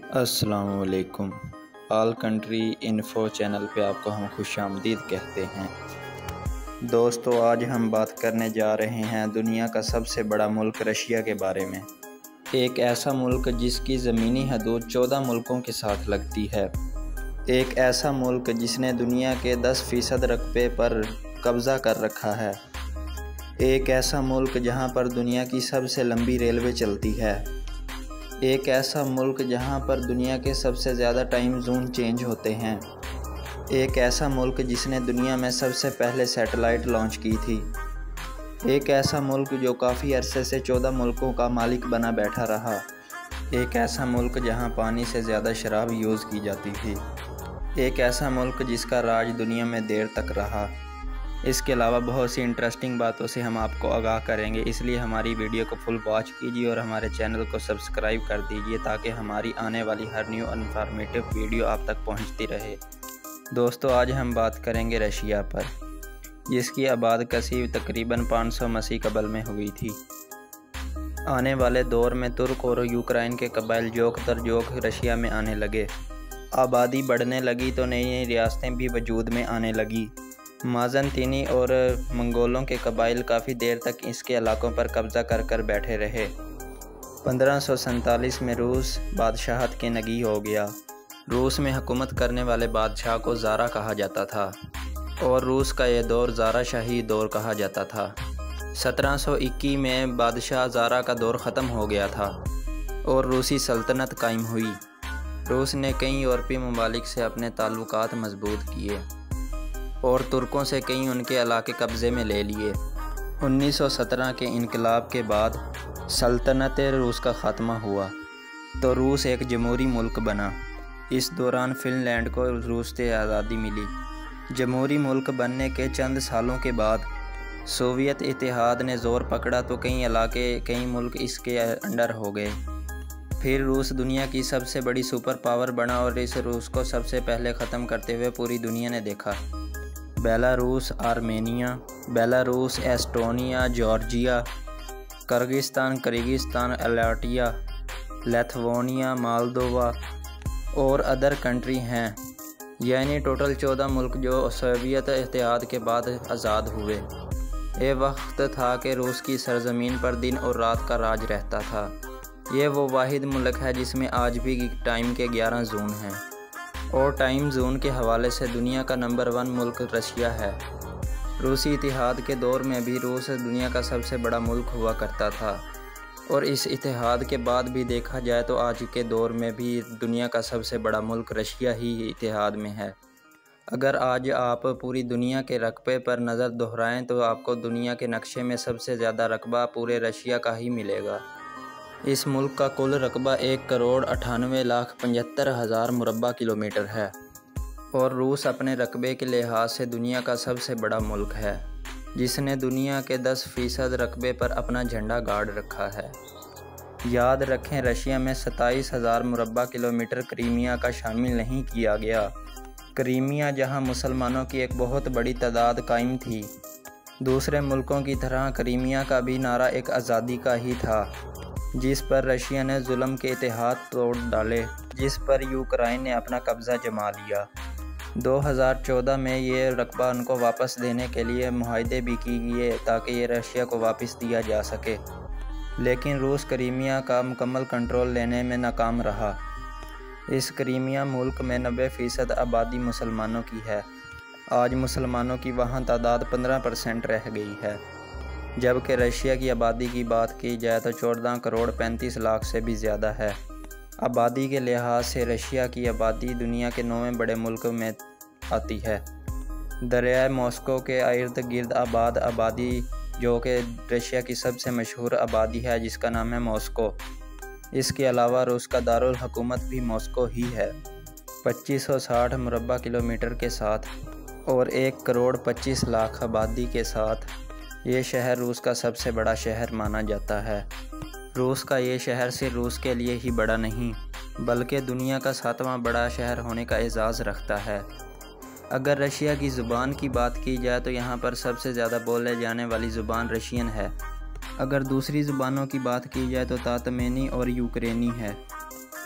السلام علیکم۔ آل country info channel پہ آپ کو ہم خوش آمدید کہتے ہیں۔ دوستو، آج ہم بات کرنے جا رہے ہیں دنیا کا سب سے بڑا ملک رشیا کے بارے میں۔ ایک ایسا ملک جس کی زمینی حدود 14 ملکوں کے ساتھ لگتی ہے۔ ایک ایسا ملک جس نے دنیا کے 10% رقبے پر قبضہ کر رکھا ہے۔ ایک ایسا ملک جہاں پر دنیا کی سب سے لمبی ریلوے چلتی ہے۔ ایک ایسا ملک جہاں پر دنیا کے سب سے زیادہ ٹائم زون چینج ہوتے ہیں۔ ایک ایسا ملک جس نے دنیا میں سب سے پہلے سیٹلائٹ لانچ کی تھی۔ ایک ایسا ملک جو کافی عرصے سے 14 ملکوں کا مالک بنا بیٹھا رہا۔ ایک ایسا ملک جہاں پانی سے زیادہ شراب یوز کی جاتی تھی۔ ایک ایسا ملک جس کا راج دنیا میں دیر تک رہا۔ اس کے علاوہ بہت سی انٹرسٹنگ باتوں سے ہم آپ کو آگاہ کریں گے، اس لیے ہماری ویڈیو کو فل واچ کیجیے اور ہمارے چینل کو سبسکرائب کر دیجیے تاکہ ہماری آنے والی ہر نیو انفارمیٹیو ویڈیو آپ تک پہنچتی رہے۔ دوستو، آج ہم بات کریں گے رشیا پر، جس کی آباد کشی تقریباً 500 مسیح قبل میں ہوئی تھی۔ آنے والے دور میں ترک اور یوکرائن کے قبائل جوک در جوک رشیا میں آنے لگے۔ آبادی بڑھنے لگی تو نئی نئی ریاستیں بھی وجود میں آنے لگی۔ مازنطینی اور منگولوں کے قبائل کافی دیر تک اس کے علاقوں پر قبضہ کر بیٹھے رہے۔ 1547 میں روس بادشاہت کے نگی ہو گیا۔ روس میں حکومت کرنے والے بادشاہ کو زارا کہا جاتا تھا اور روس کا یہ دور زارا شاہی دور کہا جاتا تھا۔ 1721 میں بادشاہ زارا کا دور ختم ہو گیا تھا اور روسی سلطنت قائم ہوئی۔ روس نے کئی یورپی ممالک سے اپنے تعلقات مضبوط کیے اور ترکوں سے کئی ان کے علاقے قبضے میں لے لیے۔ 1917 کے انقلاب کے بعد سلطنت روس کا خاتمہ ہوا تو روس ایک جمہوری ملک بنا۔ اس دوران فن لینڈ کو روس سے آزادی ملی۔ جمہوری ملک بننے کے چند سالوں کے بعد سوویت اتحاد نے زور پکڑا تو کئی ملک اس کے انڈر ہو گئے۔ پھر روس دنیا کی سب سے بڑی سپر پاور بنا اور اس روس کو سب سے پہلے ختم کرتے ہوئے پوری دنیا نے دیکھا۔ Belarus, Armenia, Belarus, Estonia, Georgia, Kyrgyzstan, الاٹیا، لیتھوانیا، مالدووا اور ادر کنٹری ہیں، یعنی ٹوٹل 14 ملک جو سوویت اتحاد کے بعد آزاد ہوئے۔ یہ وقت تھا کہ روس کی سرزمین پر دن اور رات کا راج رہتا تھا۔ یہ وہ واحد ملک ہے جس میں آج بھی ٹائم کے 11 زون ہیں اور ٹائم زون کے حوالے سے دنیا کا نمبر 1 ملک رشیا ہے۔ روسی اتحاد کے دور میں بھی روس دنیا کا سب سے بڑا ملک ہوا کرتا تھا اور اس اتحاد کے بعد بھی دیکھا جائے تو آج کے دور میں بھی دنیا کا سب سے بڑا ملک رشیا ہی اتحاد میں ہے۔ اگر آج آپ پوری دنیا کے رقبے پر نظر دہرائیں تو آپ کو دنیا کے نقشے میں سب سے زیادہ رقبہ پورے رشیا کا ہی ملے گا۔ اس ملک کا کل رقبہ 1,98,75,000 مربع کلومیٹر ہے اور روس اپنے رقبے کے لحاظ سے دنیا کا سب سے بڑا ملک ہے، جس نے دنیا کے 10% رقبے پر اپنا جھنڈا گاڑ رکھا ہے۔ یاد رکھیں، رشیا میں 27,000 مربع کلومیٹر کرائمیا کا شامل نہیں کیا گیا۔ کرائمیا جہاں مسلمانوں کی ایک بہت بڑی تعداد قائم تھی۔ دوسرے ملکوں کی طرح کرائمیا کا بھی نعرہ ایک آزادی کا ہی تھا، جس پر رشیا نے ظلم کے اتحاد توڑ ڈالے، جس پر یوکرائن نے اپنا قبضہ جما لیا۔ 2014 میں یہ رقبہ ان کو واپس دینے کے لیے معاہدے بھی کیے تاکہ یہ رشیا کو واپس دیا جا سکے، لیکن روس کرائمیا کا مکمل کنٹرول لینے میں ناکام رہا۔ اس کرائمیا ملک میں 90% آبادی مسلمانوں کی ہے۔ آج مسلمانوں کی وہاں تعداد 15% رہ گئی ہے، جبکہ رشیا کی آبادی کی بات کی جائے تو 14,35,00,000 سے بھی زیادہ ہے۔ آبادی کے لحاظ سے رشیا کی آبادی دنیا کے 9ویں بڑے ملک میں آتی ہے۔ دریائے موسکو کے ارد گرد آبادی جو کہ رشیا کی سب سے مشہور آبادی ہے، جس کا نام ہے موسکو۔ اس کے علاوہ روس کا دارالحکومت بھی موسکو ہی ہے۔ 2560 مربع کلومیٹر کے ساتھ اور 1,25,00,000 آبادی کے ساتھ یہ شہر روس کا سب سے بڑا شہر مانا جاتا ہے۔ روس کا یہ شہر صرف روس کے لیے ہی بڑا نہیں بلکہ دنیا کا 7واں بڑا شہر ہونے کا اعزاز رکھتا ہے۔ اگر رشیا کی زبان کی بات کی جائے تو یہاں پر سب سے زیادہ بولے جانے والی زبان رشین ہے۔ اگر دوسری زبانوں کی بات کی جائے تو تاتمینی اور یوکرینی ہے۔